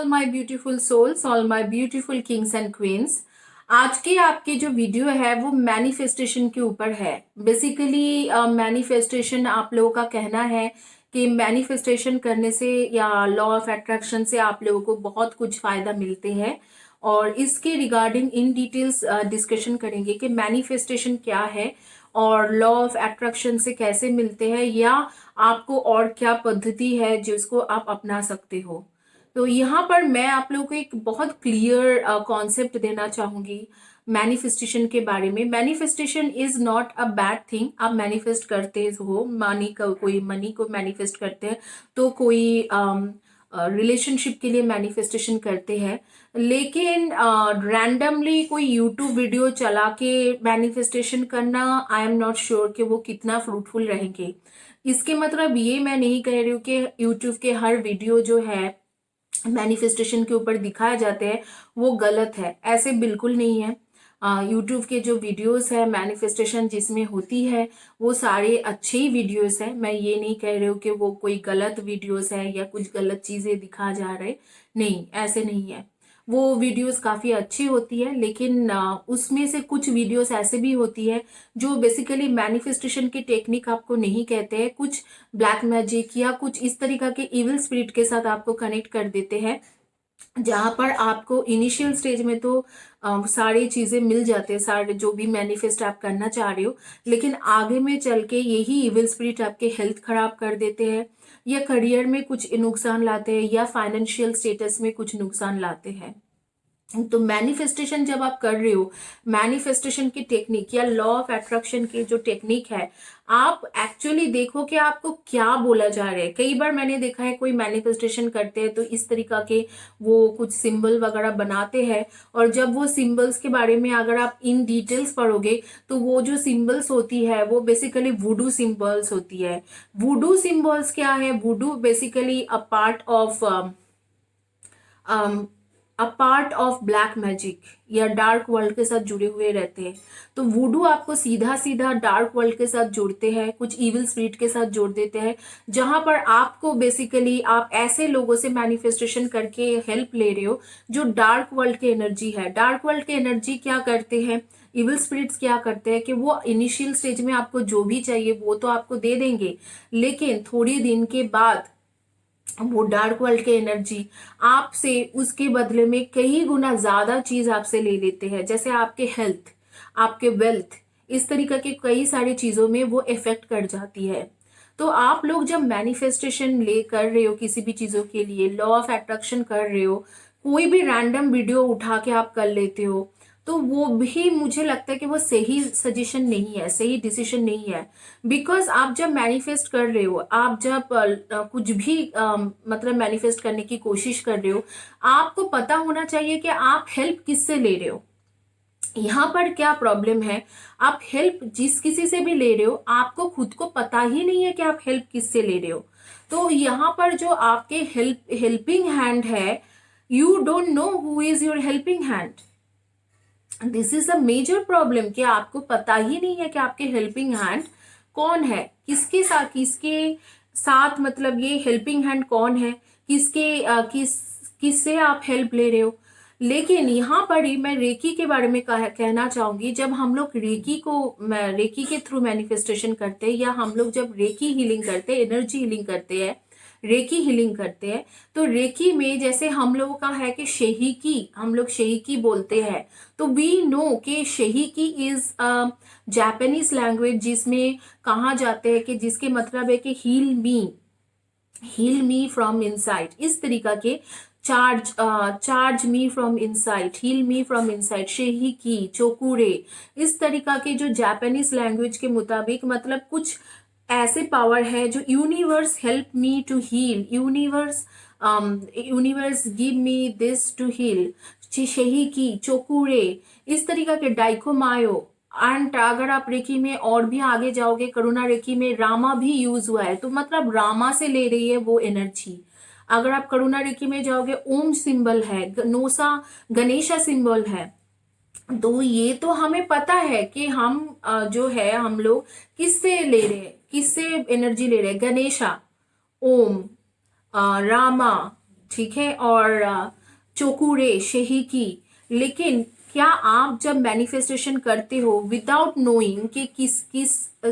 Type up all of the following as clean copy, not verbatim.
My beautiful souls, all my beautiful kings and queens. आज की आपकी जो वीडियो है वो मैनिफेस्टेशन के ऊपर है। बेसिकली मैनिफेस्टेशन, आप लोगों का कहना है कि मैनिफेस्टेशन करने से या लॉ ऑफ अट्रैक्शन से आप लोगों को बहुत कुछ फायदा मिलते हैं, और इसके रिगार्डिंग इन डिटेल्स डिस्कशन करेंगे कि मैनिफेस्टेशन क्या है और लॉ ऑफ अट्रैक्शन से कैसे मिलते हैं, या आपको और क्या पद्धति है जिसको आप अपना सकते हो। तो यहाँ पर मैं आप लोगों को एक बहुत क्लियर कॉन्सेप्ट देना चाहूंगी मैनिफेस्टेशन के बारे में। Manifestation is not a bad thing. आप मैनिफेस्ट करते हो मनी का, कोई मनी को मैनिफेस्ट करते हैं, तो कोई रिलेशनशिप के लिए मैनिफेस्टेशन करते हैं। लेकिन रैंडमली कोई यूट्यूब वीडियो चला के मैनिफेस्टेशन करना, आई एम नॉट श्योर कि वो कितना फ्रूटफुल रहेंगे। इसके मतलब ये मैं नहीं कह रही हूँ कि यूट्यूब के हर वीडियो जो है मैनिफेस्टेशन के ऊपर दिखाए जाते हैं वो गलत है, ऐसे बिल्कुल नहीं है। यूट्यूब के जो वीडियोस है मैनिफेस्टेशन जिसमें होती है वो सारे अच्छे ही वीडियोस है। मैं ये नहीं कह रही हूँ कि वो कोई गलत वीडियोस है या कुछ गलत चीजें दिखा जा रहे, नहीं, ऐसे नहीं है। वो वीडियोस काफी अच्छी होती है, लेकिन उसमें से कुछ वीडियोस ऐसे भी होती है जो बेसिकली मैनिफेस्टेशन की टेक्निक आपको नहीं कहते हैं, कुछ ब्लैक मैजिक या कुछ इस तरीका के इविल स्पिरिट के साथ आपको कनेक्ट कर देते हैं, जहां पर आपको इनिशियल स्टेज में तो सारी चीजें मिल जाते हैं, सारे जो भी मैनिफेस्ट आप करना चाह रहे हो, लेकिन आगे में चल के यही इविल स्पिरिट आपके हेल्थ खराब कर देते हैं, या करियर में कुछ नुकसान लाते हैं, या फाइनेंशियल स्टेटस में कुछ नुकसान लाते हैं। तो मैनिफेस्टेशन जब आप कर रहे हो, मैनिफेस्टेशन की टेक्निक या लॉ ऑफ अट्रैक्शन की जो टेक्निक है, आप एक्चुअली देखो कि आपको क्या बोला जा रहा है। कई बार मैंने देखा है कोई मैनिफेस्टेशन करते हैं तो इस तरीका के वो कुछ सिंबल वगैरह बनाते हैं, और जब वो सिंबल्स के बारे में अगर आप इन डिटेल्स पढ़ोगे तो वो जो सिंबल्स होती है वो बेसिकली वुडू सिंबल्स होती है। वुडू सिंबल्स क्या है? वुडू basically a part of a part of black magic या डार्क वर्ल्ड के साथ जुड़े हुए रहते हैं। तो वुडू आपको सीधा सीधा डार्क वर्ल्ड के साथ जोड़ते हैं, कुछ इविल स्पिरिट के साथ जोड़ देते हैं, जहां पर आपको बेसिकली आप ऐसे लोगों से मैनिफेस्टेशन करके हेल्प ले रहे हो जो डार्क वर्ल्ड की एनर्जी है। डार्क वर्ल्ड की एनर्जी क्या करते हैं, इविल स्पिरिट्स क्या करते हैं कि वो इनिशियल स्टेज में आपको जो भी चाहिए वो तो आपको दे देंगे, लेकिन थोड़ी दिन के बाद वो डार्क वर्ल्ड की एनर्जी आपसे उसके बदले में कई गुना ज्यादा चीज आपसे ले लेते हैं, जैसे आपके हेल्थ, आपके वेल्थ, इस तरीके के कई सारी चीजों में वो इफेक्ट कर जाती है। तो आप लोग जब मैनिफेस्टेशन ले कर रहे हो किसी भी चीजों के लिए, लॉ ऑफ अट्रैक्शन कर रहे हो, कोई भी रैंडम वीडियो उठा के आप कर लेते हो, तो वो भी मुझे लगता है कि वो सही सजेशन नहीं है, सही डिसीजन नहीं है। बिकॉज आप जब मैनिफेस्ट कर रहे हो, आप जब कुछ भी मतलब मैनिफेस्ट करने की कोशिश कर रहे हो, आपको पता होना चाहिए कि आप हेल्प किससे ले रहे हो। यहाँ पर क्या प्रॉब्लम है, आप हेल्प जिस किसी से भी ले रहे हो, आपको खुद को पता ही नहीं है कि आप हेल्प किससे ले रहे हो। तो यहाँ पर जो आपके हेल्पिंग हैंड है, you don't know who is your helping hand. This is a major problem कि आपको पता ही नहीं है कि आपके हेल्पिंग हैंड कौन है, किसके साथ मतलब ये हेल्पिंग हैंड कौन है, किससे आप हेल्प ले रहे हो। लेकिन यहाँ पर ही मैं रेकी के बारे में कहना चाहूंगी। जब हम लोग रेकी के थ्रू मैनिफेस्टेशन करते हैं, या हम लोग जब रेकी हीलिंग करते हैं, एनर्जी हीलिंग करते हैं, रेकी हीलिंग करते हैं, तो रेकी में जैसे हम लोगों का है कि शेहिकी, हम लोग शेहिकी बोलते हैं। तो वी नो कि शेहिकी इज जापानीज लैंग्वेज, जिसमें कहा जाते हैं कि जिसके मतलब है कि हील मी फ्रॉम इनसाइड, इस तरीका के charge me from inside, heal me from inside, शेहिकी, चोकुरे, इस तरीका के जो जापानीज लैंग्वेज के मुताबिक मतलब कुछ ऐसे पावर है जो universe help me to heal, universe give me this to heal, शेहिकी, चोकुरे, इस तरीका के डाइकोमायो। एंड अगर आप रेकी में और भी आगे जाओगे, करुणा रेकी में रामा भी यूज हुआ है, तो मतलब रामा से ले रही है वो एनर्जी। अगर आप करुणा रेकी में जाओगे, ओम सिंबल है, गणेशा सिंबल है। तो ये तो हमें पता है कि हम जो है हम लोग किससे ले रहे हैं, किससे एनर्जी ले रहे हैं, गणेशा, ओम, रामा, ठीक है, और चोकुरे शेहिकी। लेकिन क्या आप जब मैनिफेस्टेशन करते हो विदाउट नोइंग कि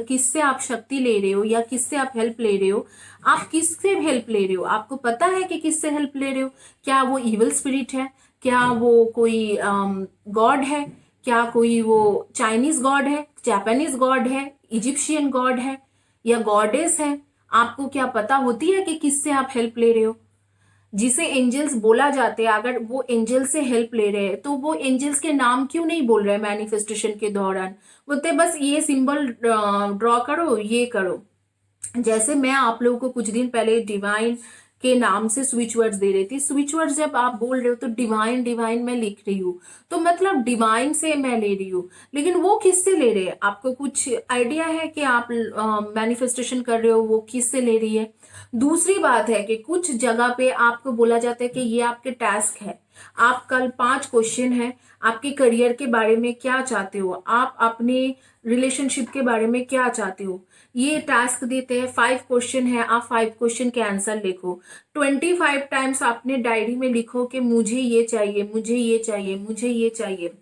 किससे आप शक्ति ले रहे हो या किससे आप हेल्प ले रहे हो, आप किससे हेल्प ले रहे हो, आपको पता है कि किससे हेल्प ले रहे हो? क्या वो इविल स्पिरिट है? क्या वो कोई गॉड है? क्या कोई वो चाइनीज गॉड है, जापानीज गॉड है, इजिप्शियन गॉड है या गॉडेस है? आपको क्या पता होती है कि किससे आप हेल्प ले रहे हो? जिसे एंजल्स बोला जाते हैं, अगर वो एंजल से हेल्प ले रहे हैं तो वो एंजल्स के नाम क्यों नहीं बोल रहे हैं मैनिफेस्टेशन के दौरान? बोलते बस ये सिंबल ड्रॉ करो, ये करो। जैसे मैं आप लोगों को कुछ दिन पहले डिवाइन के नाम से स्विच वर्ड्स दे रही थी। स्विच वर्ड्स जब आप बोल रहे हो तो डिवाइन डिवाइन मैं लिख रही हूँ, तो मतलब डिवाइन से मैं ले रही हूँ। लेकिन वो किससे ले रहे हैं? आपको कुछ आइडिया है कि आप मैनिफेस्टेशन कर रहे हो वो किससे ले रही है? दूसरी बात है कि कुछ जगह पे आपको बोला जाता है कि ये आपके टास्क है, आप कल 5 क्वेश्चन है आपके करियर के बारे में क्या चाहते हो, आप अपने रिलेशनशिप के बारे में क्या चाहते हो, ये टास्क देते हैं। 5 क्वेश्चन है, आप 5 क्वेश्चन के आंसर लिखो। 25 टाइम्स अपने डायरी में लिखो कि मुझे ये चाहिए, मुझे ये चाहिए, मुझे ये चाहिए।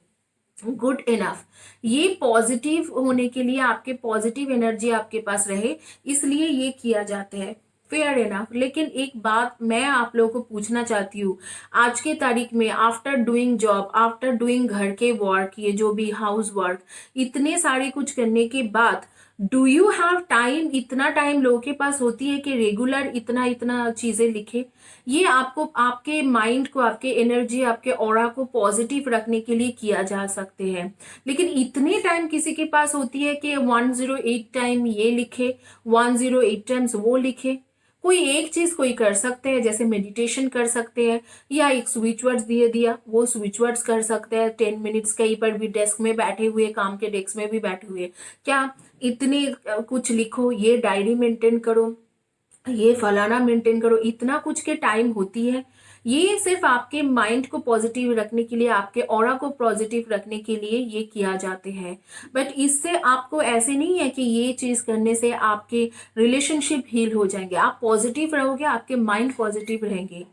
Good enough. ये पॉजिटिव होने के लिए, आपके पॉजिटिव एनर्जी आपके पास रहे, इसलिए ये किया जाता है। Fair enough. लेकिन एक बात मैं आप लोगों को पूछना चाहती हूँ, आज के तारीख में after doing job, after doing घर के वर्क, ये जो भी हाउस वर्क, इतने सारे कुछ करने के बाद डू यू हैव टाइम? इतना टाइम लोगों के पास होती है कि रेगुलर इतना इतना चीजें लिखे? ये आपको, आपके माइंड को, आपके एनर्जी, आपके ऑरा को पॉजिटिव रखने के लिए किया जा सकते हैं। लेकिन इतने टाइम किसी के पास होती है कि 108 टाइम ये लिखे, 108 टाइम्स वो लिखे? कोई एक चीज कोई कर सकते हैं, जैसे मेडिटेशन कर सकते हैं, या एक स्विच वर्ड्स दिए दिया वो स्विच वर्ड्स कर सकते हैं 10 मिनट्स, कहीं पर भी डेस्क में बैठे हुए, काम के डेस्क में भी बैठे हुए। क्या इतने कुछ लिखो, ये डायरी मेंटेन करो, ये फलाना मेंटेन करो, इतना कुछ के टाइम होती है? ये सिर्फ आपके माइंड को पॉजिटिव रखने के लिए, आपके ऑरा को पॉजिटिव रखने के लिए ये किया जाते हैं। बट इससे आपको ऐसे नहीं है कि ये चीज करने से आपके रिलेशनशिप हील हो जाएंगे। आप पॉजिटिव रहोगे, आपके माइंड पॉजिटिव रहेंगे।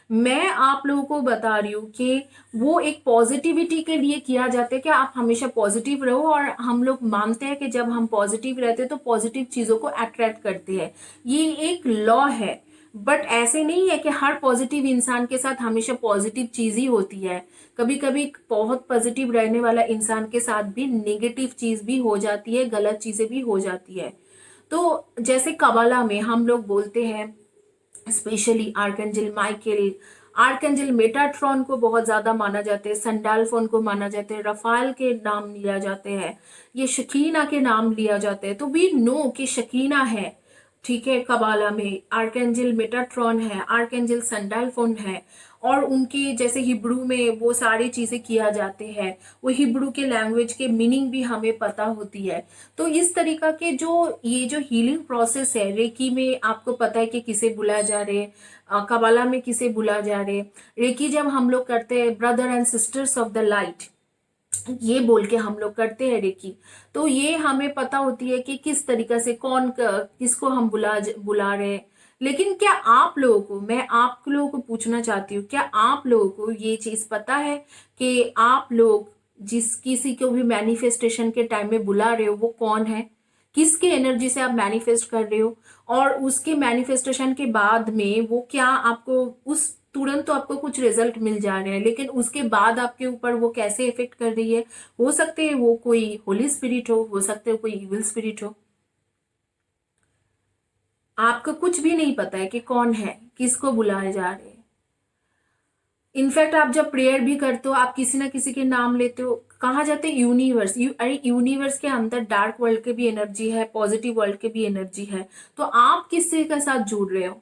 मैं आप लोगों को बता रही हूँ कि वो एक पॉजिटिविटी के लिए किया जाता है कि आप हमेशा पॉजिटिव रहो, और हम लोग मानते हैं कि जब हम पॉजिटिव रहते हैं तो पॉजिटिव चीजों को अट्रैक्ट करते हैं। ये एक लॉ है। बट ऐसे नहीं है कि हर पॉजिटिव इंसान के साथ हमेशा पॉजिटिव चीज ही होती है। कभी कभी बहुत पॉजिटिव रहने वाला इंसान के साथ भी नेगेटिव चीज भी हो जाती है, गलत चीजें भी हो जाती है। तो जैसे कबाला में हम लोग बोलते हैं, specially archangel Michael, archangel Metatron को बहुत ज्यादा माना जाता है, संडाल्फोन को माना जाता है, रफाल के नाम लिया जाते हैं, ये शकीना के नाम लिया जाते हैं। तो वी नो कि शकीना है, ठीक है, कबाला में आर्कएंजल मेटाट्रॉन है, आर्कएंजल संडाल्फोन है, और उनके जैसे हिब्रू में वो सारी चीजें किया जाते हैं, वो हिब्रू के लैंग्वेज के मीनिंग भी हमें पता होती है। तो इस तरीका के जो ये जो हीलिंग प्रोसेस है, रेकी में आपको पता है कि किसे बुलाया जा रहे, कबाला में किसे बुलाया जा रहे। रेकी जब हम लोग करते हैं, brother and sisters of the light, ये बोल के हम लोग करते हैं रेकी, तो ये हमें पता होती है कि किस तरीका से कौन किसको हम बुला रहे हैं। लेकिन क्या आप लोगों को, मैं आप लोगों को पूछना चाहती हूँ, क्या आप लोगों को ये चीज पता है कि आप लोग जिस किसी को भी मैनिफेस्टेशन के टाइम में बुला रहे हो वो कौन है? किसके एनर्जी से आप मैनिफेस्ट कर रहे हो? और उसके मैनिफेस्टेशन के बाद में वो क्या आपको, उस तुरंत तो आपको कुछ रिजल्ट मिल जा रहे हैं, लेकिन उसके बाद आपके ऊपर वो कैसे इफेक्ट कर रही है? हो सकते है वो कोई होली स्पिरिट हो सकते है कोई इविल स्पिरिट हो। आपको कुछ भी नहीं पता है कि कौन है, किसको बुलाए जा रहे हैं। इनफैक्ट आप जब प्रेयर भी करते हो, आप किसी ना किसी के नाम लेते हो, कहा जाते हैं यूनिवर्स, अरे यूनिवर्स के अंदर डार्क वर्ल्ड के भी एनर्जी है, पॉजिटिव वर्ल्ड के भी एनर्जी है। तो आप किससे के साथ जुड़ रहे हो?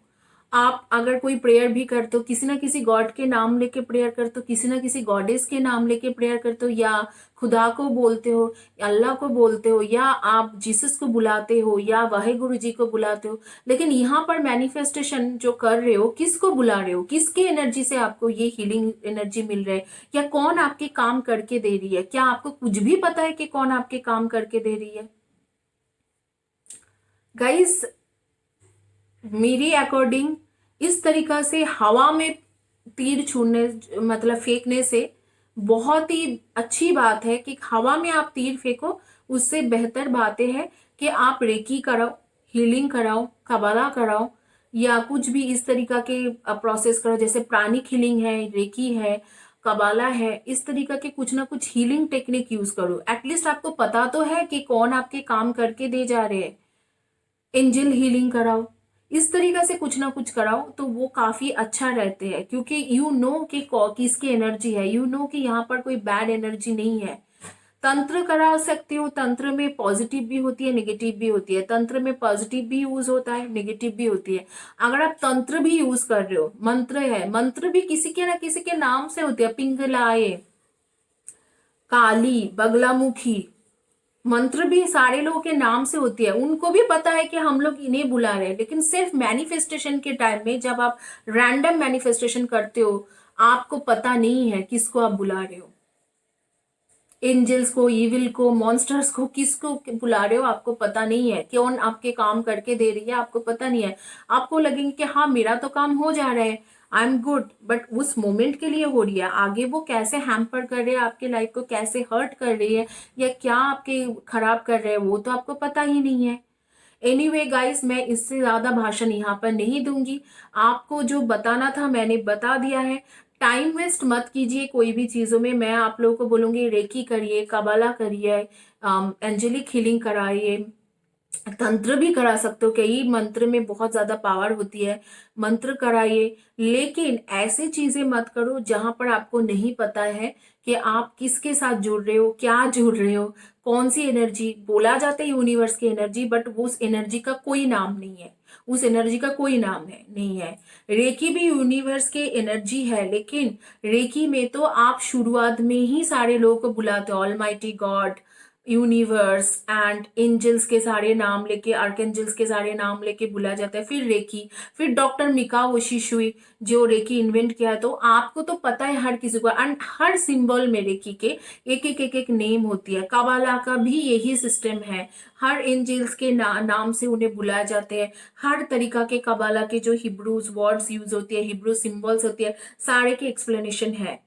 आप अगर कोई प्रेयर भी करते हो, किसी ना किसी गॉड के नाम लेके प्रेयर करते हो, किसी ना किसी गॉडेस के नाम लेके प्रेयर करते हो, या खुदा को बोलते हो, अल्लाह को बोलते हो, या आप जीसस को बुलाते हो, या वाहे गुरु जी को बुलाते हो। लेकिन यहाँ पर मैनिफेस्टेशन जो कर रहे हो, किसको बुला रहे हो? किसके एनर्जी से आपको ये हीलिंग एनर्जी मिल रहा है? या कौन आपके काम करके दे रही है? क्या आपको कुछ भी पता है कि कौन आपके काम करके दे रही है? गाइस, मेरी अकॉर्डिंग इस तरीका से हवा में तीर छूने मतलब फेंकने से बहुत ही अच्छी बात है कि हवा में आप तीर फेंको, उससे बेहतर बातें हैं कि आप रेकी कराओ, हीलिंग कराओ, कबाला कराओ, या कुछ भी इस तरीका के प्रोसेस करो, जैसे प्राणिक हीलिंग है, रेकी है, कबाला है, इस तरीका के कुछ ना कुछ हीलिंग टेक्निक यूज करो। एटलीस्ट आपको पता तो है कि कौन आपके काम करके दे जा रहे हैं। एंजल हीलिंग कराओ, इस तरीका से कुछ ना कुछ कराओ तो वो काफी अच्छा रहते हैं, क्योंकि यू नो कि किसकी एनर्जी है, यू नो कि यहाँ पर कोई बैड एनर्जी नहीं है। तंत्र करा सकते हो, तंत्र में पॉजिटिव भी होती है, नेगेटिव भी होती है। तंत्र में पॉजिटिव भी यूज होता है, नेगेटिव भी होती है। अगर आप तंत्र भी यूज कर रहे हो, मंत्र है, मंत्र भी किसी के ना किसी के नाम से होती है। पिंगलाए, काली, बगलामुखी, मंत्र भी सारे लोगों के नाम से होती है। उनको भी पता है कि हम लोग इन्हें बुला रहे हैं, लेकिन सिर्फ मैनिफेस्टेशन के टाइम में जब आप रैंडम मैनिफेस्टेशन करते हो, आपको पता नहीं है किसको आप बुला रहे हो। एंजल्स को, इविल को, मॉन्स्टर्स को, किसको बुला रहे हो आपको पता नहीं है। कौन आपके काम करके दे रही है आपको पता नहीं है। आपको लगेंगे कि हाँ मेरा तो काम हो जा रहा है, आई एम गुड, बट उस मोमेंट के लिए हो रही है। आगे वो कैसे हैम्पर कर रहे हैं आपके लाइफ को, कैसे हर्ट कर रही है, या क्या आपके खराब कर रहे हैं, वो तो आपको पता ही नहीं है। एनीवे गाइस, मैं इससे ज्यादा भाषण यहाँ पर नहीं दूंगी। आपको जो बताना था मैंने बता दिया है। टाइम वेस्ट मत कीजिए कोई भी चीजों में। मैं आप लोगों को बोलूंगी रेकी करिए, कबाला करिए, एंजेलिक हीलिंग कराइए, तंत्र भी करा सकते हो, कई मंत्र में बहुत ज्यादा पावर होती है, मंत्र कराइए। लेकिन ऐसी चीजें मत करो जहां पर आपको नहीं पता है कि आप किसके साथ जुड़ रहे हो, क्या जुड़ रहे हो, कौन सी एनर्जी। बोला जाता है यूनिवर्स की एनर्जी, बट उस एनर्जी का कोई नाम नहीं है, उस एनर्जी का कोई नाम है नहीं है। रेकी भी यूनिवर्स की एनर्जी है, लेकिन रेकी में तो आप शुरुआत में ही सारे लोगों को बुलाते हो, almighty God, universe and angels के सारे नाम लेके, आर्कएंजल्स के सारे नाम लेके बुलाया जाता है। फिर रेकी, फिर डॉक्टर मिकाओ शिशुई जो रेकी इन्वेंट किया है। तो आपको तो पता है हर किसी को, एंड हर सिंबल में रेकी के एक नेम होती है। काबाला का भी यही सिस्टम है, हर एंजल्स के नाम से उन्हें बुलाया जाते हैं। हर तरीका के काबाला के जो हिब्रूज वर्ड्स यूज होती है, हिब्रू सिंबल्स होती है, सारे के एक्सप्लेनेशन है।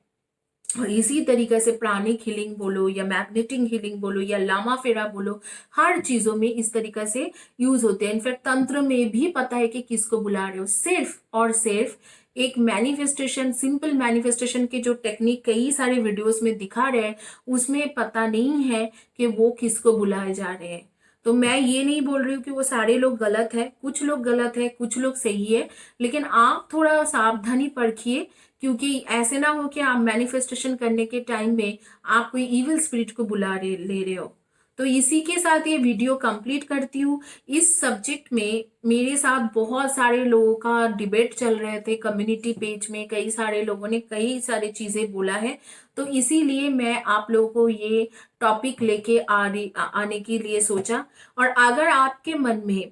और इसी तरीके से प्राणिक हीलिंग बोलो या मैग्नेटिक हीलिंग बोलो या लामा फेरा बोलो, हर चीजों में इस तरीके से यूज होते हैं। इनफैक्ट तंत्र में भी पता है कि किसको बुला रहे हो। सिर्फ और सिर्फ एक मैनिफेस्टेशन, सिंपल मैनिफेस्टेशन के जो टेक्निक कई सारे वीडियोस में दिखा रहे हैं, उसमें पता नहीं है कि वो किसको बुलाए जा रहे हैं। तो मैं ये नहीं बोल रही हूँ कि वो सारे लोग गलत है, कुछ लोग गलत है, कुछ लोग सही है, लेकिन आप थोड़ा सावधानी परखिए, क्योंकि ऐसे ना हो कि आप मैनिफेस्टेशन करने के टाइम में आप कोई इविल स्पिरिट को बुला रहे ले रहे हो। तो इसी के साथ ये वीडियो कंप्लीट करती हूँ। इस सब्जेक्ट में मेरे साथ बहुत सारे लोगों का डिबेट चल रहे थे कम्युनिटी पेज में, कई सारे लोगों ने कई सारी चीजें बोला है। तो इसीलिए मैं आप लोगों को ये टॉपिक लेके आने के लिए सोचा। और अगर आपके मन में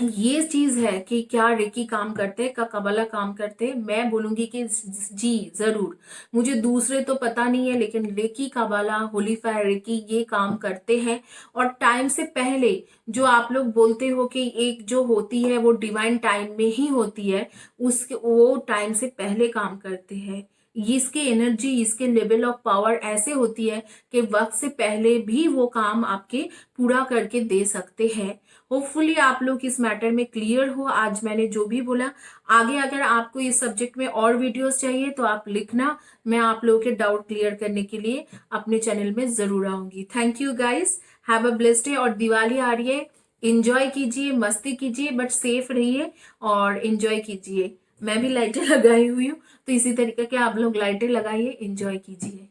ये चीज है कि क्या रेकी काम करते हैं, क्या कबाला काम करते हैं, मैं बोलूंगी कि जी जरूर। मुझे दूसरे तो पता नहीं है, लेकिन reiki, Kabbalah, holy fire, reiki ये काम करते हैं। और टाइम से पहले जो आप लोग बोलते हो कि एक जो होती है वो डिवाइन टाइम में ही होती है, उसके वो टाइम से पहले काम करते हैं। इसके एनर्जी, इसके लेवल ऑफ पावर ऐसे होती है कि वक्त से पहले भी वो काम आपके पूरा करके दे सकते हैं। होपफुली आप लोग इस मैटर में क्लियर हो। आज मैंने जो भी बोला, आगे अगर आपको इस सब्जेक्ट में और वीडियोस चाहिए तो आप लिखना, मैं आप लोगों के डाउट क्लियर करने के लिए अपने चैनल में जरूर आऊंगी। Thank you guys, have a blessed day. और दिवाली आ रही है, इंजॉय कीजिए, मस्ती कीजिए, बट सेफ रहिए और इंजॉय कीजिए। मैं भी लाइटें लगाई हुई हूँ, तो इसी तरीके के आप लोग लाइटें लगाइए, इंजॉय कीजिए।